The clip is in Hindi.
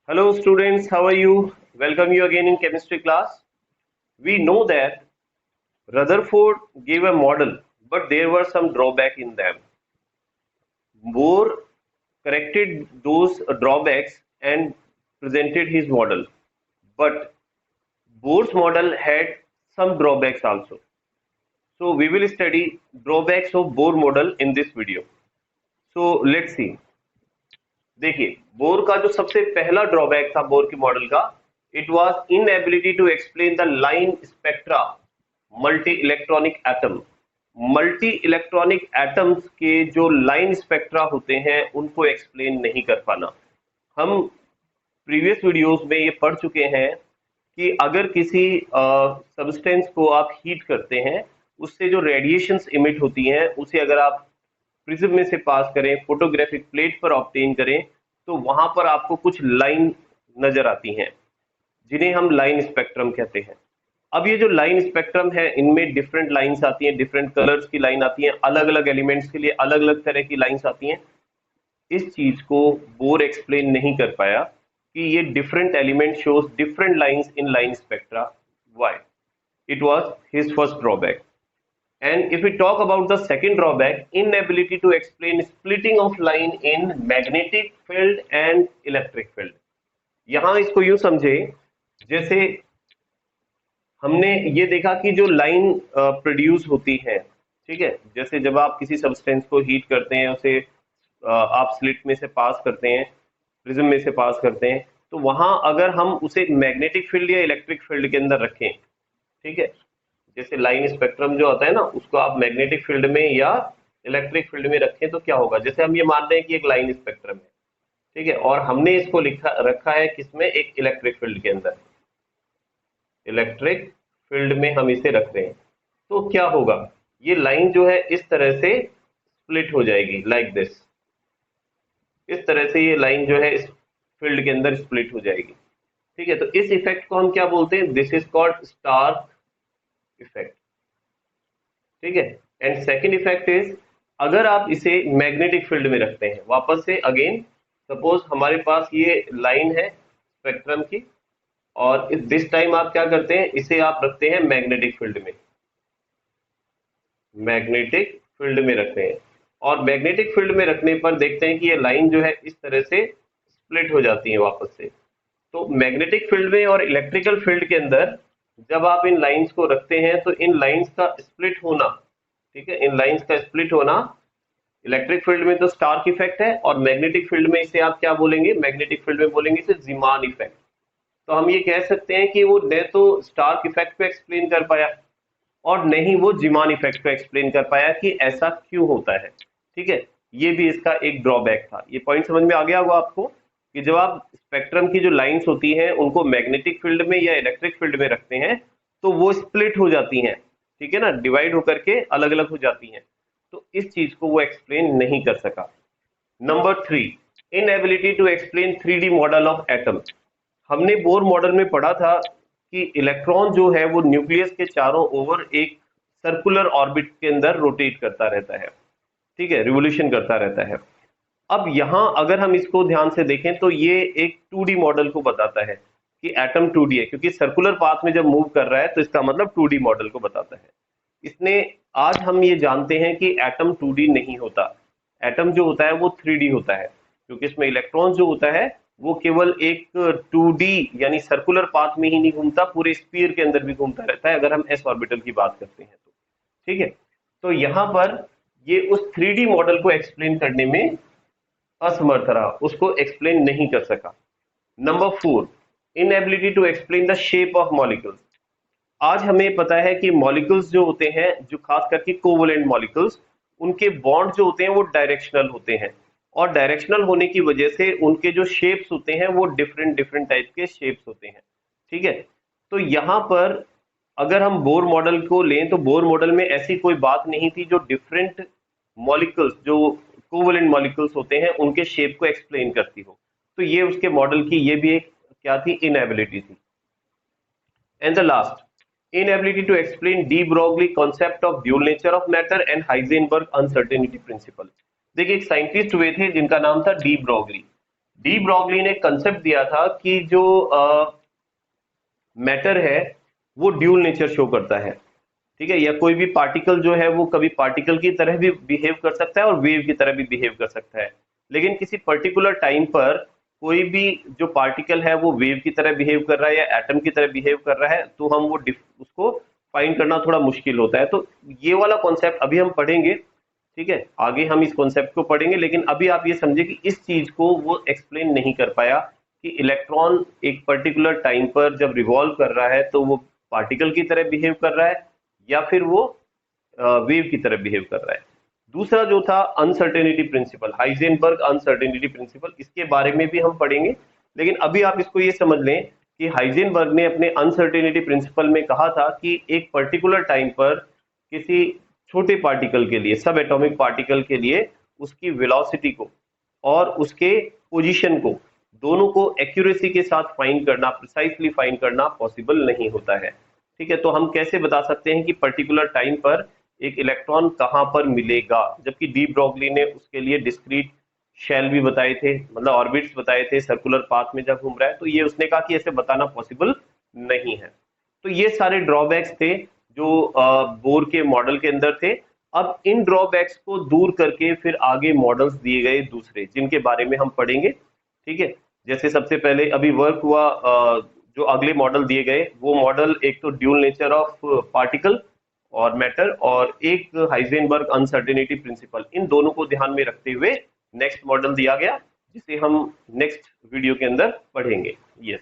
Hello students, how are you? Welcome you again in chemistry class. We know that Rutherford gave a model, but there were some drawbacks in them. Bohr corrected those drawbacks and presented his model. But Bohr's model had some drawbacks also. So we will study drawbacks of Bohr model in this video. So let's see. देखिए बोर का जो सबसे पहला ड्रॉबैक था बोर के मॉडल का, it was inability to explain the line spectra multi electronic atom. Multi electronic atoms के जो लाइन स्पेक्ट्रा होते हैं उनको एक्सप्लेन नहीं कर पाना। हम प्रीवियस वीडियोस में ये पढ़ चुके हैं कि अगर किसी सब्सटेंस को आप हीट करते हैं, उससे जो रेडिएशंस इमिट होती हैं उसे अगर आप प्रिज्म में से पास करें, फोटोग्राफिक प्लेट पर ऑब्टेन करें, तो वहां पर आपको कुछ लाइन नजर आती हैं जिन्हें हम लाइन स्पेक्ट्रम कहते हैं। अब ये जो लाइन स्पेक्ट्रम है, इनमें डिफरेंट लाइंस आती हैं, डिफरेंट कलर्स की लाइन आती हैं, अलग अलग एलिमेंट्स के लिए अलग अलग तरह की लाइंस आती हैं। इस चीज को बोर एक्सप्लेन नहीं कर पाया कि ये different element shows different lines in line spectra. Why? It was his first drawback. And if we talk about the second drawback, inability to explain splitting of line in magnetic field and electric field. यहां इसको यूं समझे, जैसे हमने ये देखा कि जो लाइन प्रोड्यूस होती है, ठीक है, जैसे जब आप किसी सब्सटेंस को हीट करते हैं, उसे आप स्लिट में से पास करते हैं, प्रिज्म में से पास करते हैं, तो वहां अगर हम उसे मैग्नेटिक फील्ड या इलेक्ट्रिक फील्ड के अंदर रखें, ठीक है, जैसे लाइन स्पेक्ट्रम जो होता है ना, उसको आप मैग्नेटिक फील्ड में या इलेक्ट्रिक फील्ड में रखें तो क्या होगा। जैसे हम ये मान रहे हैं कि एक लाइन स्पेक्ट्रम है, ठीक है, और हमने इसको रखा है किसमें, एक इलेक्ट्रिक फील्ड के अंदर। इलेक्ट्रिक फील्ड में हम इसे रख रहे हैं, तो क्या होगा, ये लाइन जो है इस तरह से स्प्लिट हो जाएगी, लाइक दिस। इस तरह से ये लाइन जो है इस फील्ड के अंदर स्प्लिट हो जाएगी, ठीक है। तो इस इफेक्ट को हम क्या बोलते हैं, this is called Stark effect, ठीक है। एंड सेकेंड इफेक्ट इज, अगर आप इसे मैग्नेटिक फील्ड में रखते हैं, वापस से अगेन सपोज हमारे पास ये लाइन है स्पेक्ट्रम की, और दिस टाइम आप क्या करते हैं, इसे आप रखते हैं मैग्नेटिक फील्ड में, मैग्नेटिक फील्ड में रखते हैं, और मैग्नेटिक फील्ड में रखने पर देखते हैं कि ये लाइन जो है इस तरह से स्प्लिट हो जाती है वापस से। तो मैग्नेटिक फील्ड में और इलेक्ट्रिकल फील्ड के अंदर जब आप इन लाइंस को रखते हैं, तो इन लाइंस का स्प्लिट होना, ठीक है, इन लाइंस का स्प्लिट होना, इलेक्ट्रिक फील्ड में तो स्टार्क इफेक्ट है, और मैग्नेटिक फील्ड में इसे आप क्या बोलेंगे, मैग्नेटिक फील्ड में बोलेंगे इसे ज़ीमान इफेक्ट। तो हम ये कह सकते हैं कि वो न तो स्टार्क इफेक्ट को एक्सप्लेन कर पाया और न ही वो ज़ीमान इफेक्ट को एक्सप्लेन कर पाया कि ऐसा क्यों होता है, ठीक है। ये भी इसका एक ड्रॉबैक था। ये पॉइंट समझ में आ गया होगा आपको कि जब आप स्पेक्ट्रम की जो लाइंस होती हैं उनको मैग्नेटिक फील्ड में या इलेक्ट्रिक फील्ड में रखते हैं तो वो स्प्लिट हो जाती हैं, ठीक है ना, डिवाइड होकर के अलग अलग हो जाती हैं। तो इस चीज को वो एक्सप्लेन नहीं कर सका। Number 3, inability to explain 3D model of atom. हमने बोर मॉडल में पढ़ा था कि इलेक्ट्रॉन जो है वो न्यूक्लियस के चारों ओर एक सर्कुलर ऑर्बिट के अंदर रोटेट करता रहता है, ठीक है, रिवोल्यूशन करता रहता है। अब यहां अगर हम इसको ध्यान से देखें तो ये एक 2D मॉडल को बताता है कि एटम 2D है, क्योंकि सर्कुलर पाथ में जब मूव कर रहा है तो इसका मतलब 2D मॉडल को बताता है। इसने आज हम ये जानते हैं कि एटम 2D नहीं होता, एटम जो होता है वो 3D होता है, क्योंकि इसमें इलेक्ट्रॉन जो होता है वो केवल एक 2D यानी सर्कुलर पाथ में ही नहीं घूमता, पूरे स्फीयर के अंदर भी घूमता रहता है, अगर हम एस ऑर्बिटल की बात करते हैं तो, ठीक है। तो यहाँ पर ये उस 3D मॉडल को एक्सप्लेन करने में असमर्थ रहा, उसको एक्सप्लेन नहीं कर सका। Number 4, inability to explain the shape of molecules. आज हमें पता है कि मॉलिक्यूल्स जो होते हैं, जो खास करके कोवलेंट मॉलिक्यूल्स, उनके बॉन्ड जो होते हैं वो डायरेक्शनल होते हैं, और डायरेक्शनल होने की वजह से उनके जो शेप्स होते हैं वो डिफरेंट डिफरेंट टाइप के शेप्स होते हैं, ठीक है। तो यहाँ पर अगर हम बोर मॉडल को लें तो बोर मॉडल में ऐसी कोई बात नहीं थी जो डिफरेंट मॉलिक्यूल्स, जो कोवलेंट मॉलिक्यूल्स होते हैं, उनके शेप को एक्सप्लेन करती हो। तो ये उसके मॉडल की ये भी एक क्या थी, इनएबिलिटी थी। And the last, inability to explain de Broglie concept of dual nature of matter and Heisenberg uncertainty principle। देखिए एक साइंटिस्ट हुए थे जिनका नाम था डी ब्रोगली। डी ब्रॉगली ने कंसेप्ट दिया था कि जो मैटर है वो ड्यूल नेचर शो करता है, ठीक है, या कोई भी पार्टिकल जो है वो कभी पार्टिकल की तरह भी बिहेव कर सकता है और वेव की तरह भी बिहेव कर सकता है, लेकिन किसी पर्टिकुलर टाइम पर कोई भी जो पार्टिकल है वो वेव की तरह बिहेव कर रहा है या एटम की तरह बिहेव कर रहा है, तो हम वो उसको फाइंड करना थोड़ा मुश्किल होता है। तो ये वाला कॉन्सेप्ट अभी हम पढ़ेंगे, ठीक है, आगे हम इस कॉन्सेप्ट को पढ़ेंगे, लेकिन अभी आप ये समझे कि इस चीज को वो एक्सप्लेन नहीं कर पाया कि इलेक्ट्रॉन एक पर्टिकुलर टाइम पर जब रिवॉल्व कर रहा है तो वो पार्टिकल की तरह बिहेव कर रहा है या फिर वो वेव की तरह बिहेव कर रहा है। दूसरा जो था uncertainty principle, Heisenberg uncertainty principle, इसके बारे में भी हम पढ़ेंगे, लेकिन अभी आप इसको ये समझ लें कि हाइजेनबर्ग ने अपने अनसर्टेनिटी प्रिंसिपल में कहा था कि एक पर्टिकुलर टाइम पर किसी छोटे पार्टिकल के लिए, सब एटॉमिक पार्टिकल के लिए, उसकी वेलोसिटी को और उसके पोजीशन को, दोनों को एक्यूरेसी के साथ फाइंड करना, प्रिसाइसली फाइंड करना पॉसिबल नहीं होता है, ठीक है। तो हम कैसे बता सकते हैं कि पर्टिकुलर टाइम पर एक इलेक्ट्रॉन कहां पर मिलेगा, जबकि डी ब्रॉगली ने उसके लिए डिस्क्रीट शेल भी बताए थे, मतलब ऑर्बिट्स बताए थे सर्कुलर पाथ में जब घूम रहा है, तो ये उसने कहा कि ऐसे बताना पॉसिबल नहीं है। तो ये सारे ड्रॉबैक्स थे जो बोर के मॉडल के अंदर थे। अब इन ड्रॉबैक्स को दूर करके फिर आगे मॉडल्स दिए गए दूसरे, जिनके बारे में हम पढ़ेंगे, ठीक है। जैसे सबसे पहले अभी वर्क हुआ, जो अगले मॉडल दिए गए वो मॉडल, एक तो ड्यूल नेचर ऑफ पार्टिकल और मैटर, और एक हाइजेनबर्ग अनसर्टेनिटी प्रिंसिपल, इन दोनों को ध्यान में रखते हुए नेक्स्ट मॉडल दिया गया, जिसे हम नेक्स्ट वीडियो के अंदर पढ़ेंगे। यस।